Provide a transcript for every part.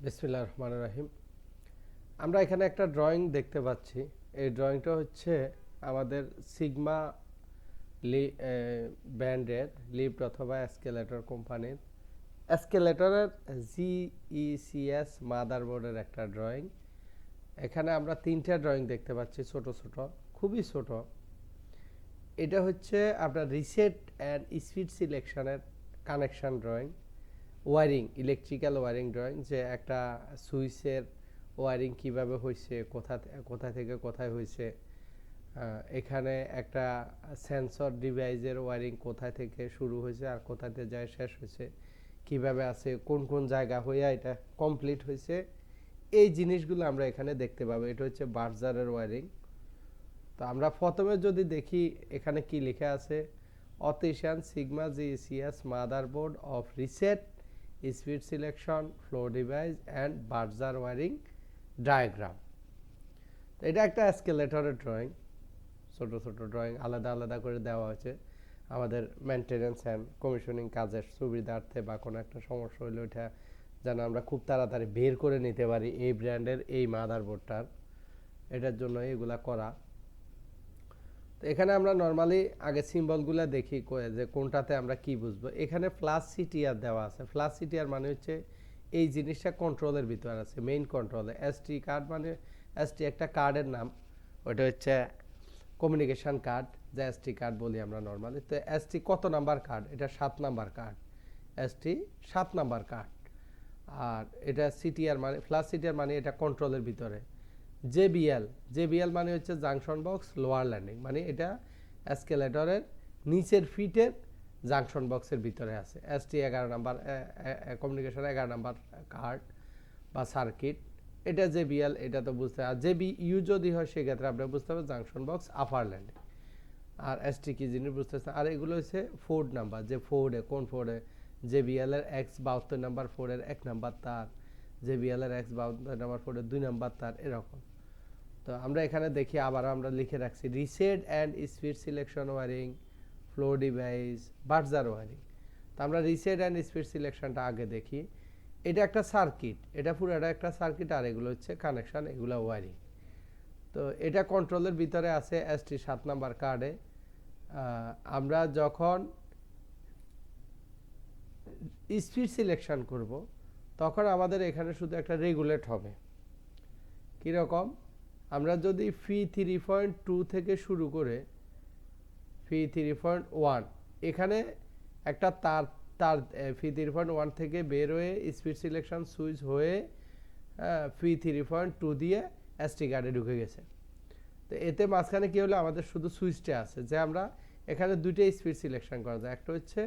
বিসমিল্লাহির রহমানির রহিম। আমরা এখানে একটা ড্রয়িং দেখতে পাচ্ছি। এই ড্রয়িংটা হচ্ছে আমাদের সিগমা ব্র্যান্ডের লিফট অথবা এসকেলেটর কোম্পানির এসকেলেটরের জিইসিএস মাদারবোর্ডের একটা ড্রয়িং। এখানে আমরা তিনটা ড্রয়িং দেখতে পাচ্ছি, ছোট ছোট, খুবই ছোট। এটা হচ্ছে আপনার রিসেট অ্যান্ড স্পিড সিলেকশনের connection drawing, wiring, electrical wiring drawing, যে একটা সুইচের ওয়ারিং কিভাবে হয়েছে, কোথা থেকে কোথায় হয়েছে, এখানে একটা সেন্সর ডিভাইসের ওয়ারিং কোথা থেকে শুরু হয়েছে আর কোথাতে যায় শেষ হয়েছে, কিভাবে আছে, কোন কোন জায়গা হয়ে এটা কমপ্লিট হয়েছে, এই জিনিসগুলো আমরা এখানে দেখতে পাবো। এটা হচ্ছে বার্জারের ওয়ারিং। তো আমরা প্রথমে যদি দেখি এখানে কি লেখা আছে, অটিশিয়ান sigma GCS motherboard of reset speed selection flow device and Berger wiring diagram. তো এটা একটা এসকেলেটরের ড্রয়িং, ছোট ছোট ড্রয়িং আলাদা আলাদা করে দেওয়া হয়েছে আমাদের মেনটেন্যান্স অ্যান্ড কমিশনিং কাজের সুবিধার্থে, বা কোনো একটা সমস্যা হলে ওইটা যেন আমরা খুব তাড়াতাড়ি বের করে নিতে পারি এই ব্র্যান্ডের এই মাদারবোর্ডটার, এটার জন্য এগুলা করা। তো এখানে আমরা নর্মালি আগে সিম্বলগুলো দেখি যে কোনটাতে আমরা কি বুঝবো। এখানে প্লাস সিটিআর দেওয়া আছে। প্লাস সিটিআর মানে হচ্ছে এই জিনিসটা কন্ট্রোলের ভিতর আছে, মেইন কন্ট্রোলে। এসটি কার্ড মানে এসটি একটা কার্ডের নাম, ওটা হচ্ছে কমিউনিকেশন কার্ড, যা এসটি কার্ড বলি আমরা নর্মালি। তো এসটি কত নাম্বার কার্ড? এটা 7 number card, ST 7 number card. আর এটা সিটিআর মানে প্লাস সিটিআর মানে এটা কন্ট্রোলের ভিতরে। জেবিএল মানে হচ্ছে জাংশন বক্স লোয়ার ল্যান্ডিং, মানে এটা এসকেলেটরের নিচের ফিটের জাংশন বক্সের ভিতরে আছে। ST 11 number communication 11 number card বা সার্কিট, এটা জেবিএল, এটা তো বুঝতে। আর জেবিইউ যদি হয় সেক্ষেত্রে আপনারা বুঝতে হবে জাংশন বক্স আপার ল্যান্ডিং। আর এসটি কি জিনিস বুঝতেছেন। আর এগুলো হচ্ছে ফোর্ড নাম্বার, যে ফোর্ডে কোন ফোর্ডে, জেবিএল এর X72 নাম্বার ফোর্ডের 1 নাম্বার তার, জেবিএল এর X72 নাম্বার ফোর্ডের 2 নাম্বার তার, এরকম। তো আমরা এখানে দেখি, আবার আমরা লিখে রাখছি reset and speed selection wiring, flow device, Berger wiring. তো আমরা রিসেট অ্যান্ড স্পিড সিলেকশনটা আগে দেখি। এটা একটা সার্কিট, এটা পুরোটা একটা সার্কিট, আর এগুলো হচ্ছে কানেকশন, এগুলো ওয়ারিং। তো এটা কন্ট্রোলের ভিতরে আছে এসটি 7 নাম্বার কার্ডে। আমরা যখন স্পিড সিলেকশন করব তখন আমাদের এখানে শুধু একটা রেগুলেট হবে। কীরকম? আমরা যদি ফি 3.2 থেকে শুরু করে ফি 3.1, এখানে একটা তার তার ফি 3.1 থেকে বের হয়ে স্পিড সিলেকশন সুইচ হয়ে ফি 3.2 দিয়ে এসটি কার্ডে ঢুকে গেছে। তো এতে মাঝখানে কী হলো, আমাদের শুধু সুইচটা আছে, যে আমরা এখানে দুইটাই স্পিড সিলেকশন করা যায়। একটা হচ্ছে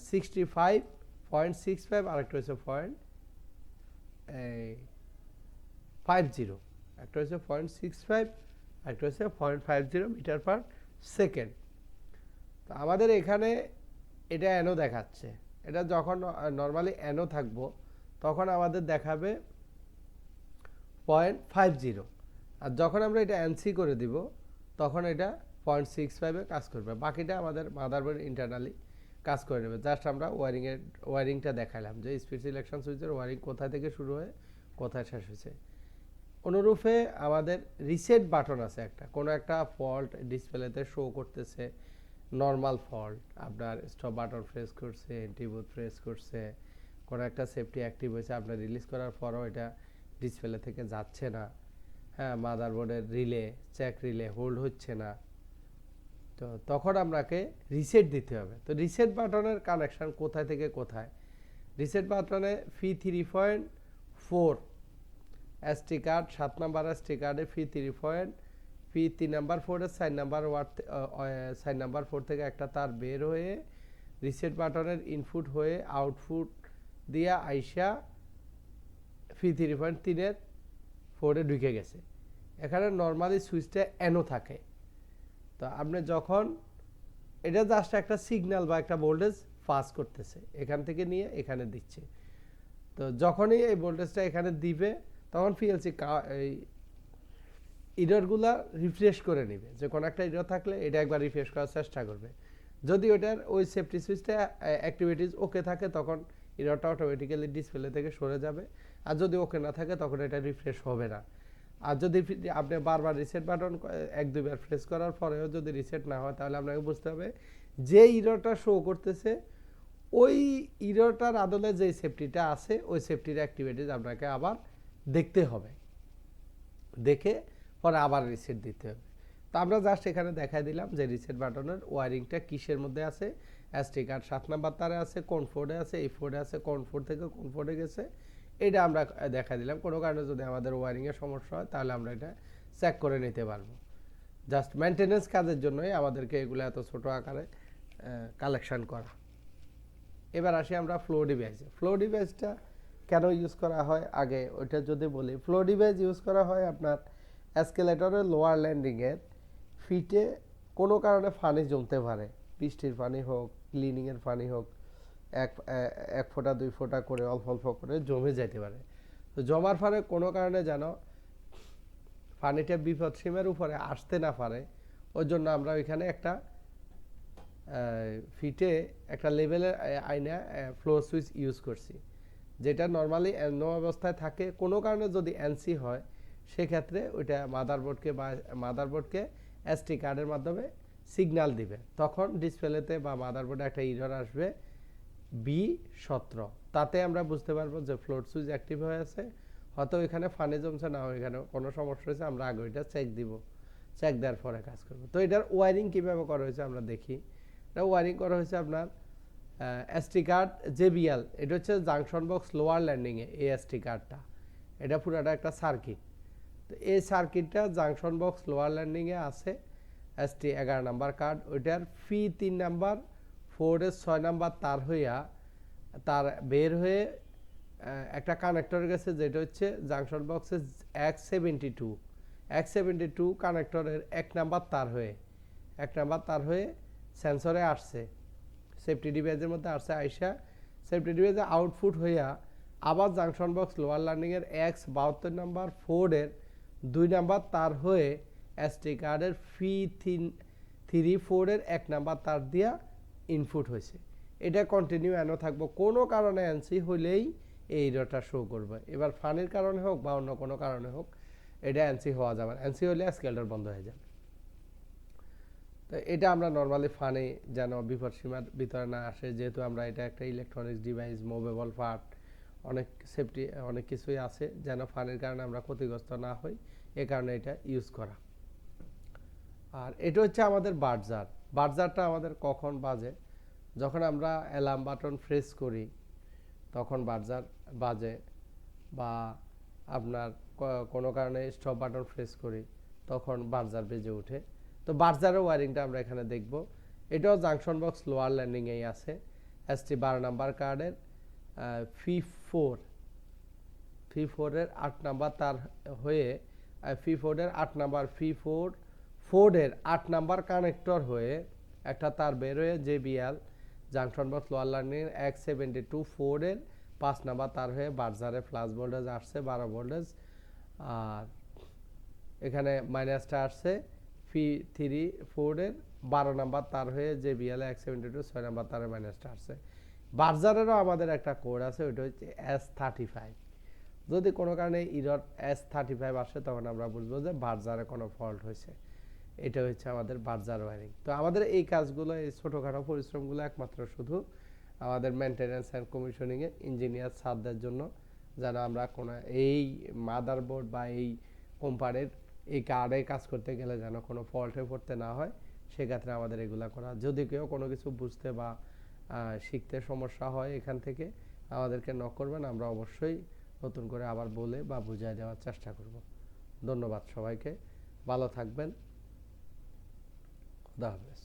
65.65, আরেকটা হচ্ছে 0.50, একটা হচ্ছে 0.65, একটা হচ্ছে 0.50 মিটার পার সেকেন্ড। তো আমাদের এখানে এটা এনো দেখাচ্ছে। এটা যখন নর্মালি এনো থাকবো তখন আমাদের দেখাবে 0.50, আর যখন আমরা এটা এনসি করে দিব তখন এটা 0.65-এ কাজ করবে। বাকিটা আমাদের মাদারবোর্ড ইন্টারনালি কাজ করে নেবে। জাস্ট আমরা ওয়ারিংটা দেখালাম, যে স্পিড সিলেকশন সুইচের ওয়ারিং কোথা থেকে শুরু হয়ে কোথায় শেষ হয়েছে। অনুরূপে আমাদের রিসেট বাটন আছে একটা, কোনো একটা ফল্ট ডিসপ্লেতে শো করতেছে, নর্মাল ফল্ট, আপনার স্টপ বাটন প্রেস করছে, এন্টিবুট প্রেস করছে, কোনো একটা সেফটি অ্যাক্টিভ হয়েছে, আপনার রিলিজ করার পরও এটা ডিসপ্লে থেকে যাচ্ছে না, হ্যাঁ, মাদারবোর্ডের রিলে চেক রিলে হোল্ড হচ্ছে না, তো তখন আপনাকে রিসেট দিতে হবে। তো রিসেট বাটনের কানেকশান কোথায় থেকে কোথায়? রিসেট বাটনে ফি 3.4 এসটি কার্ড, 7 নাম্বার এসটি কার্ডে ফি 3 নাম্বার 4-এর সাইড নাম্বার 4 থেকে একটা তার বের হয়ে রিসেট বাটনের ইনপুট হয়ে আউটপুট দিয়ে আইসা ফি 3.3-এর 4-এ ঢুকে গেছে। এখানে নর্মালি সুইচটা এনো থাকে। তো আপনি যখন এটা জাস্ট একটা সিগন্যাল বা একটা ভোল্টেজ পাস করতেছে, এখান থেকে নিয়ে এখানে দিচ্ছে। তো যখনই এই ভোল্টেজটা এখানে দিবে তখন পিএলসি এই ইররগুলা রিফ্রেশ করে নেবে, যে কোনো একটা ইরর থাকলে এটা একবার রিফ্রেশ করার চেষ্টা করবে। যদি ওটার ওই সেফটি সুইচটা অ্যাক্টিভিটিস ওকে থাকে তখন এররটা অটোমেটিক্যালি ডিসপ্লে থেকে সরে যাবে। আর যদি ওকে না থাকে তখন এটা রিফ্রেশ হবে না। আর যদি আপনি বারবার রিসেট বাটন 1-2 বার প্রেস করার পরেও যদি রিসেট না হয়, তাহলে আপনাকে বুঝতে হবে যে এররটা শো করতেছে ওই এররটার আদলে যে সেফটিটা আছে ওই সেফটির অ্যাক্টিভিটিস আপনাকে আবার দেখতে হবে, দেখে পরে আবার রিসেট দিতে হবে। তো আমরা জাস্ট এখানে দেখাই দিলাম যে রিসেট বাটনের ওয়ারিংটা কিসের মধ্যে আছে। এসটি কার্ড 7 নাম্বার তারে আছে, কোন ফোর্ডে আছে, এই ফোর্ডে আছে, কোন ফোর্ড থেকে কোন ফোর্ডে গেছে, এটা আমরা দেখা দিলাম। কোনো কারণে যদি আমাদের ওয়ারিংয়ের সমস্যা হয় তাহলে আমরা এটা চেক করে নিতে পারবো। জাস্ট মেনটেনেন্স কাজের জন্যই আমাদেরকে এগুলো এত ছোট আকারে কালেকশন করা। এবার আসি আমরা ফ্লো ডিভাইসে। ফ্লো ডিভাইসটা কেন ইউজ করা হয় আগে ওইটা যদি বলি, ফ্লো ডিভাইস ইউজ করা হয় আপনার এসকেলেটরের লোয়ার ল্যান্ডিংয়ের ফিটে কোনো কারণে পানি জমতে পারে, বৃষ্টির পানি হোক, ক্লিনিংয়ের পানি হোক, এক ফোঁটা 2 ফোঁটা করে অল্প অল্প করে জমে যেতে পারে। তো জমার ফলে কোনো কারণে যেন পানিটা বিপদ সীমার উপরে আসতে না পারে, ওই জন্য আমরা ওইখানে একটা ফিটে একটা লেভেলের আইনা ফ্লো সুইচ ইউজ করছি, যেটা নর্মালি নো অবস্থায় থাকে। কোনো কারণে যদি এনসি হয় সেক্ষেত্রে ওইটা মাদারবোর্ডকে এসটি কার্ডের মাধ্যমে সিগন্যাল দিবে, তখন ডিসপ্লেতে বা মাদারবোর্ডে একটা এরর আসবে B17। তাতে আমরা বুঝতে পারবো যে ফ্লোট সুইচ অ্যাক্টিভ হয়ে আছে, হয়তো এখানে ফানে জমছে, না এখানে কোনো সমস্যা হয়েছে, আমরা আগে ওইটা চেক দিব, চেক দেওয়ার পরে কাজ করবো। তো এটার ওয়ারিং কীভাবে করা হয়েছে আমরা দেখি। এটা ওয়ারিং করা হয়েছে আপনার এসটি কার্ড JBL, এটা হচ্ছে জাংশন বক্স লোয়ার ল্যান্ডিংয়ে এই এসটি কার্ডটা, এটা পুরোটা একটা সার্কিট। তো এই সার্কিটটা জাংশন বক্স লোয়ার ল্যান্ডিংয়ে আছে, ST 11 নাম্বার কার্ড, ওইটার ফি 3 নাম্বার ফোর্ডের 6 নাম্বার তার হইয়া তার বের হয়ে একটা কানেক্টর গেছে, যেটা হচ্ছে জাংশন বক্সের X72 কানেক্টরের 1 নাম্বার তার হয়ে সেন্সরে আসছে, সেফটি ডিভাইসের মধ্যে আসছে, আইসা সেফটি ডিভাইসে আউটপুট হইয়া আবার জাংশন বক্স লোয়ার ল্যান্ডিংয়ের X72 নাম্বার ফোর্ডের 2 নাম্বার তার হয়ে এসটি কার্ডের ফি 3 ফোর্ডের 1 নাম্বার তার দিয়া ইনপুট হয়েছে। এটা কন্টিনিউ এনো থাকবো, কোনো কারণে এনসি হলেই এই এররটা শো করবে। এবার ফানির কারণে হোক বা অন্য কোনো কারণে হোক, এটা এনসি হওয়া যাবে, এনসি হলে স্কেলটার বন্ধ হয়ে যাবে। তো এটা আমরা নর্মালি ফানি যেন বিপদ সীমার ভিতরে না আসে, যেহেতু আমরা এটা একটা ইলেকট্রনিক্স ডিভাইস, মুভেবল পার্ট, অনেক সেফটি অনেক কিছুই আছে, যেন ফানির কারণে আমরা ক্ষতিগ্রস্ত না হই, এ কারণে এটা ইউজ করা। আর এটা হচ্ছে আমাদের বার্জারটা আমাদের কখন বাজে, যখন আমরা অ্যালার্ম বাটন প্রেস করি তখন বার্জার বাজে, বা আপনার কোনো কারণে স্টপ বাটন প্রেস করি তখন বার্জার বেজে ওঠে। তো বার্জারের ওয়ারিংটা আমরা এখানে দেখব। এটাও জাংশন বক্স লোয়ার ল্যান্ডিংয়েই আছে, ST 12 নাম্বার কার্ডের ফি 4 8 নাম্বার তার হয়ে ফোর্ডের 8 নাম্বার কানেক্টর হয়ে একটা তার বের হয়ে JBL junction box lower landing X72 ফোর্ডের 5 number তার হয়ে বার্জারে ফ্লাশ ভোল্টেজ আসছে 12 ভোল্টেজ, আর এখানে মাইনাসটা আসছে ফি 3 ফোর্ডের 12 নাম্বার তার হয়ে JBL X72 6 নাম্বার তারে মাইনাসটা আসছে। বার্জারেরও আমাদের একটা কোড আছে, ওইটা হচ্ছে S35। যদি কোনো কারণে এরর S35 আসে তখন আমরা বুঝবো যে বার্জারে কোনো ফল্ট হয়েছে। এটা হচ্ছে আমাদের বার্জার ওয়ারিং। তো আমাদের এই কাজগুলো, এই ছোটোখাটো পরিশ্রমগুলো একমাত্র শুধু আমাদের মেনটেন্যান্স অ্যান্ড কমিশনিংয়ে ইঞ্জিনিয়ার স্যারদের জন্য, যেন আমরা কোনো এই মাদারবোর্ড বা এই কোম্পানির এই কার্ডে কাজ করতে গেলে যেন কোনো ফল্টে পড়তে না হয়, সেক্ষেত্রে আমাদের এগুলা করা। যদি কেউ কোনো কিছু বুঝতে বা শিখতে সমস্যা হয় এখান থেকে আমাদেরকে নক করবেন, আমরা অবশ্যই নতুন করে আবার বলে বা বুঝিয়ে দেওয়ার চেষ্টা করব। ধন্যবাদ সবাইকে, ভালো থাকবেন, খুদা হাফেজ।